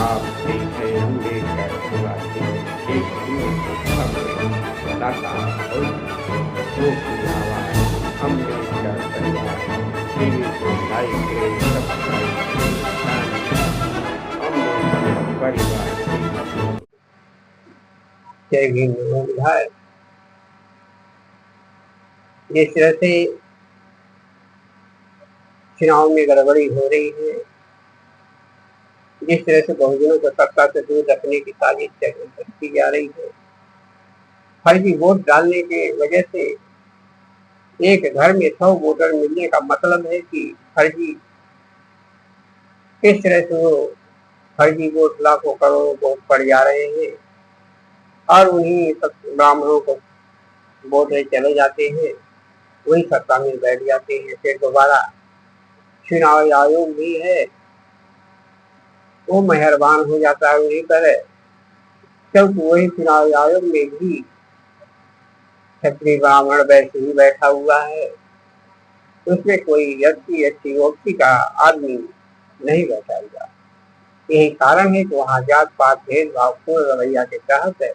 आप देख रहे हैं अम्बेडकर पार्टी एक खबरें लगातार लोक की आवाज अम्बेडकर परिवार टीवी को लाइक करें, सब्सक्राइब करें, अम्बेडकर परिवार। जय भीम विधायक। जिस तरह से चुनाव में गड़बड़ी हो रही है, जिस तरह से बहुजनों को सत्ता से दूर रखने की साजिश की जा रही है, फर्जी वोट डालने की वजह से एक घर में 100 वोटर मिलने का मतलब है कि फर्जी किस तरह से वो फर्जी वोट लाखों करोड़ों वोट पड़ जा रहे हैं और उन्हीं सब ब्राह्मणों को वोट चले जाते हैं, वही सत्ता में बैठ जाते हैं। फिर दोबारा चुनाव आयोग भी है, वो मेहरबान हो जाता है उन्हीं पर, क्योंकि वही चुनाव आयोग में भी क्षत्रिय ब्राह्मण वैसे ही बैठा हुआ है, उसमें कोई अच्छी ओबीसी का आदमी नहीं बैठा हुआ। यही कारण है कि वहाँ जात पात भेदभाव पूर्ण रवैया के तहत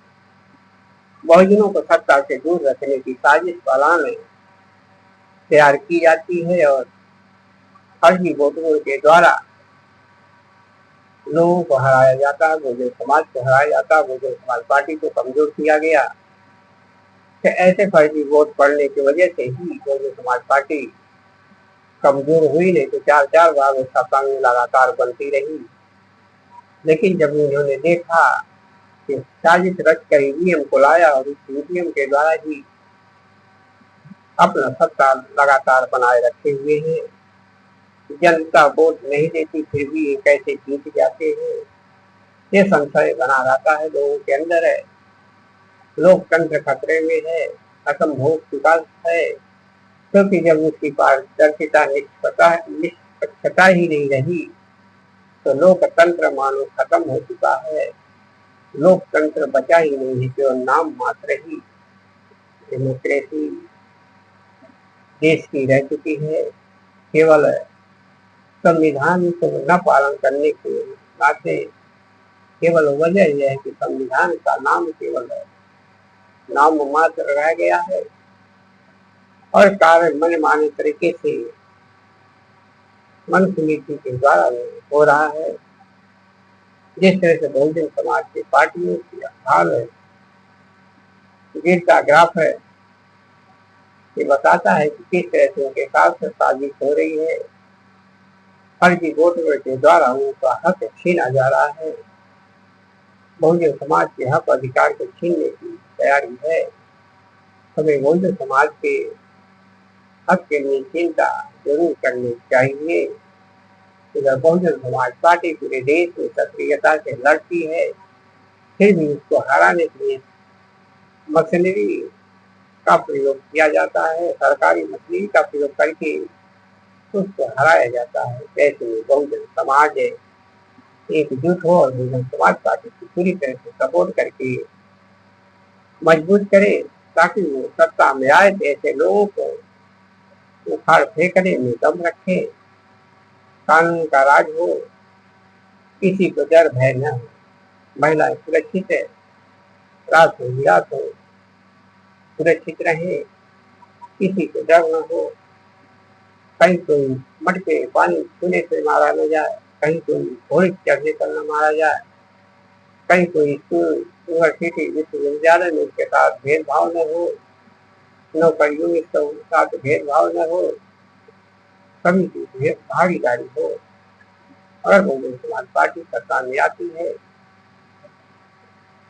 बहुजनों को सत्ता से दूर रखने की साजिश प्लान तैयार की जाती है और फर्जी वोटरों के द्वारा लोगों को हराया जाता है, बहुजन समाज को हराया जाता है, बहुजन समाज पार्टी को कमजोर किया गया। तो ऐसे फर्जी वोट पड़ने की वजह से ही बहुजन समाज पार्टी कमजोर हुई, नहीं तो 4 बार वो सत्ता में लगातार बनती रही। लेकिन जब उन्होंने देखा कि साजिश रच कर ईवीएम को लाया और इस ईवीएम के द्वारा ही अपना सत्ता लगातार बनाए रखे हुए हैं, जनता वोट नहीं देती फिर भी ये कैसे जीत जाते हैं, ये संशय बना रहता है लोगों के अंदर। है लोकतंत्र खतरे में है, खत्म हो चुका है, क्योंकि जब उसकी पारदर्शिता निष्पक्षता ही नहीं रही तो लोकतंत्र मानो खत्म हो चुका है। लोकतंत्र बचा ही नहीं है, केवल नाम मात्र ही डेमोक्रेसी देश की रह चुकी है। केवल संविधान को न पालन करने के नाते केवल वजह यह है कि संविधान का नाम केवल नाम मात्र रह गया है और कार्य मनमाने तरीके से मनुष्य नीति के द्वारा हो रहा है। जिस तरह से बहुजन समाज की पार्टियों की हाल है, गिरता ग्राफ है, ये बताता है कि किस तरह से उनके साथ साजिश हो रही है। फर्जी वोटरों के द्वारा उनका हक छीना जा रहा है। बहुजन समाज के हक अधिकार को छीनने की तैयारी है। हमें बहुजन समाज के हक के लिए चिंता जरूर करनी चाहिए। इधर बहुजन समाज पार्टी पूरे देश में सक्रियता से लड़ती है, फिर भी उसको हराने के लिए मशीनरी का प्रयोग किया जाता है, सरकारी मशीनरी का प्रयोग करके उसको हराया जाता है। ऐसे बहुजन समाज एकजुट हो और बहुजन समाज पार्टी की पूरी तरह से सपोर्ट करके मजबूत करे, ताकि वो सत्ता में आए ऐसे लोगों को उखाड़ फेंकने में दम रखे, कानून का राज हो, किसी को डर भय न हो, महिलाएं सुरक्षित है, रात हो रात हो सुरक्षित रहे, किसी को डर न हो, कहीं कोई मटके पानी छूने से मारा न जाए, कहीं कोई घोड़े चढ़ने पर न मारा जाए, कहीं कोई स्कूल यूनिवर्सिटी विश्वविद्यालय में उसके साथ भेदभाव न हो, नौकरियों में साथ भेदभाव न हो, सभी की भागीदारी हो। अगर बहुजन समाज पार्टी सत्ता में आती है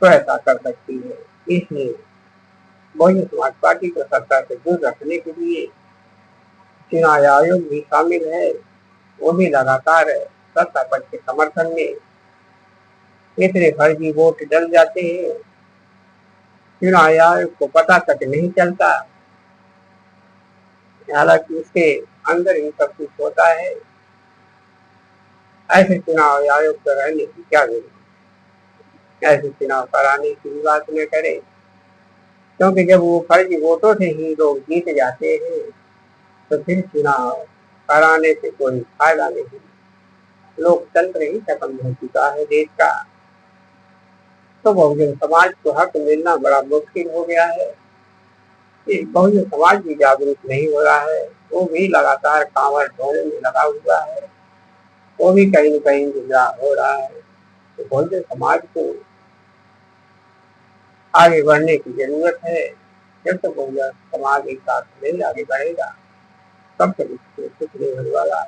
तो ऐसा कर सकती है। इसलिए बहुजन समाज पार्टी को सत्ता से दूर रखने के लिए चुनाव आयोग भी शामिल है, वो भी लगातार सत्ता पक्ष के समर्थन में इतने फर्जी वोट डल जाते हैं, चुनाव आयोग को पता तक नहीं चलता। हालांकि उसके अंदर ही सब कुछ होता है। ऐसे चुनाव आयोग पर रहने की क्या जरूरत, ऐसे चुनाव कराने की बात न करे, क्योंकि जब वो फर्जी वोटों से ही लोग जीत जाते हैं तो फिर चुनाव कराने से कोई फायदा नहीं। लोकतंत्र ही खत्म हो चुका है देश का। तो बहुजन समाज को हक मिलना बड़ा मुश्किल हो गया है। इस बहुजन समाज भी जागरूक नहीं हो रहा है, वो भी लगातार कांवड़ ढोने में लगा हुआ है, वो भी कहीं न कहीं गुमराह हो रहा है। तो बहुजन समाज को आगे बढ़ने की जरूरत है। जब तक बहुजन समाज एक साथ नहीं आगे बढ़ेगा तब तक इसको कुछ नहीं होने वाला।